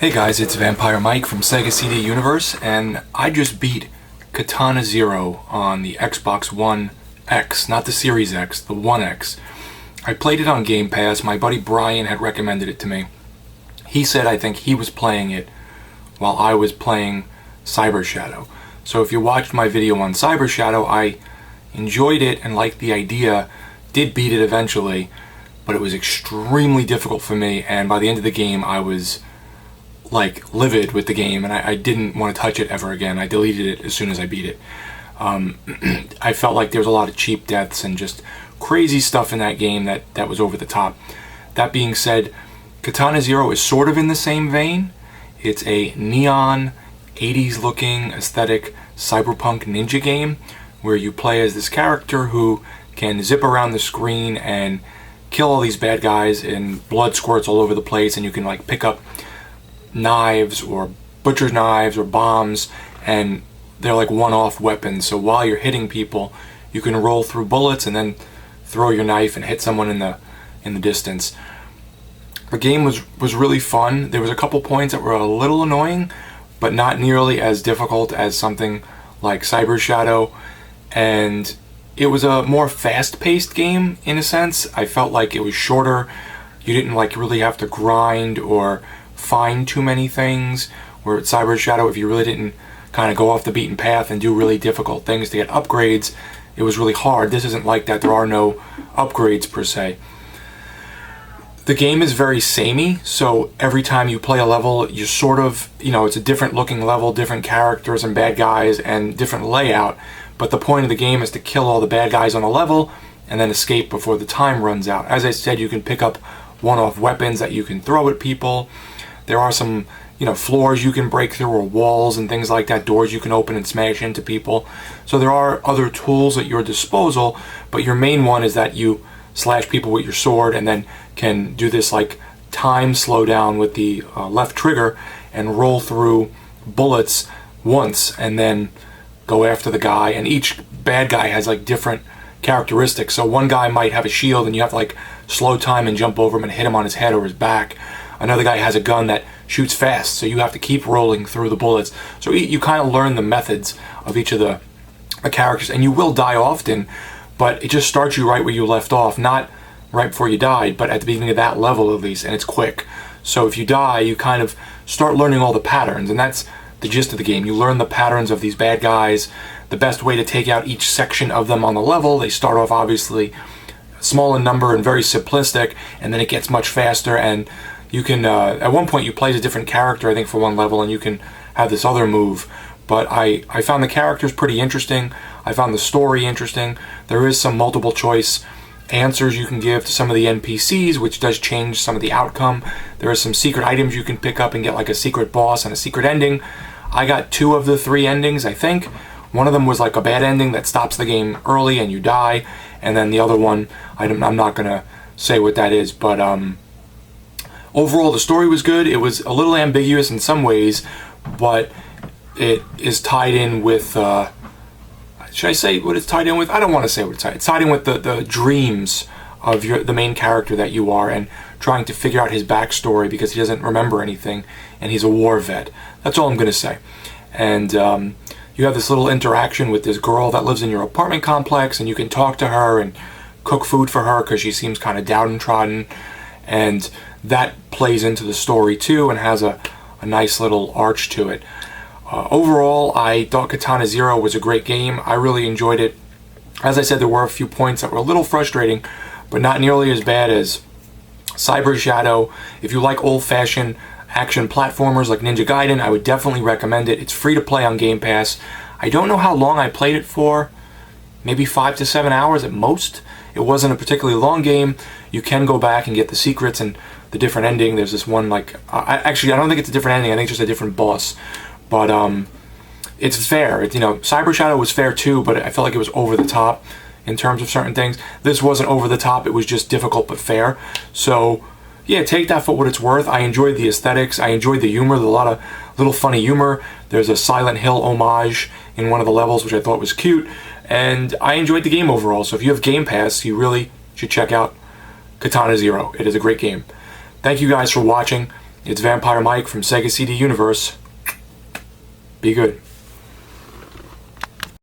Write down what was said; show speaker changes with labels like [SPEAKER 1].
[SPEAKER 1] Hey guys, it's Vampire Mike from Sega CD Universe, and I just beat Katana Zero on the Xbox One X, not the Series X, the One X. I played it on Gamepass. My buddy Brian had recommended it to me. He said I think he was playing it while I was playing Cyber Shadow. So if you watched my video on Cyber Shadow, I enjoyed it and liked the idea, did beat it eventually, but it was extremely difficult for me, and by the end of the game I was like livid with the game, and I didn't want to touch it ever again. I deleted it as soon as I beat it. I felt like there was a lot of cheap deaths and just crazy stuff in that game that was over the top. That being said, Katana Zero is sort of in the same vein. It's a neon, 80s looking, aesthetic, cyberpunk ninja game where you play as this character who can zip around the screen and kill all these bad guys, and blood squirts all over the place, and you can like pick up knives or butcher's knives or bombs, and they're like one-off weapons. So while you're hitting people, you can roll through bullets and then throw your knife and hit someone in the distance. The game was really fun. There was a couple points that were a little annoying, but not nearly as difficult as something like Cyber Shadow, and it was a more fast-paced game in a sense. I felt like it was shorter. You didn't like really have to grind or find too many things, where at Cyber Shadow, if you really didn't kind of go off the beaten path and do really difficult things to get upgrades, it was really hard. This isn't like that. There are no upgrades per se. The game is very samey, so every time you play a level, you sort of, it's a different looking level, different characters and bad guys and different layout, but the point of the game is to kill all the bad guys on the level and then escape before the time runs out. As I said, you can pick up one-off weapons that you can throw at people. There are some, floors you can break through, or walls and things like that, doors you can open and smash into people. So there are other tools at your disposal, but your main one is that you slash people with your sword and then can do this like time slowdown with the left trigger and roll through bullets once and then go after the guy. And each bad guy has like different characteristics. So one guy might have a shield and you have to like slow time and jump over him and hit him on his head or his back. Another guy has a gun that shoots fast, so you have to keep rolling through the bullets. So you kind of learn the methods of each of the characters, and you will die often, but it just starts you right where you left off, not right before you died, but at the beginning of that level at least, and it's quick. So if you die, you kind of start learning all the patterns, and that's the gist of the game. You learn the patterns of these bad guys, the best way to take out each section of them on the level. They start off obviously small in number and very simplistic, and then it gets much faster, and you can, at one point you play as a different character, I think, for one level, and you can have this other move. But I found the characters pretty interesting. I found the story interesting. There is some multiple choice answers you can give to some of the NPCs, which does change some of the outcome. There are some secret items you can pick up and get like a secret boss and a secret ending. I got 2 of the 3 endings, I think. One of them was like a bad ending that stops the game early and you die. And then the other one, I'm not going to say what that is, but overall, the story was good. It was a little ambiguous in some ways, but it is tied in with, should I say what it's tied in with? I don't want to say what it's tied in. It's tied in with the dreams of the main character that you are, and trying to figure out his backstory because he doesn't remember anything, and he's a war vet. That's all I'm going to say. And you have this little interaction with this girl that lives in your apartment complex, and you can talk to her and cook food for her because she seems kind of downtrodden, and that plays into the story too and has a nice little arch to it. Overall, I thought Katana Zero was a great game. I really enjoyed it. As I said, there were a few points that were a little frustrating, but not nearly as bad as Cyber Shadow. If you like old-fashioned action platformers like Ninja Gaiden, I would definitely recommend it. It's free to play on Game Pass. I don't know how long I played it for. Maybe 5 to 7 hours at most. It wasn't a particularly long game. You can go back and get the secrets and the different ending. There's this one like, actually I don't think it's a different ending. I think it's just a different boss. But it's fair. Cyber Shadow was fair too, but I felt like it was over the top in terms of certain things. This wasn't over the top. It was just difficult but fair. So yeah, take that for what it's worth. I enjoyed the aesthetics. I enjoyed the humor. There's a lot of little funny humor. There's a Silent Hill homage in one of the levels, which I thought was cute. And I enjoyed the game overall. So if you have Game Pass, you really should check out Katana Zero. It is a great game. Thank you guys for watching. It's Vampire Mike from Sega CD Universe. Be good.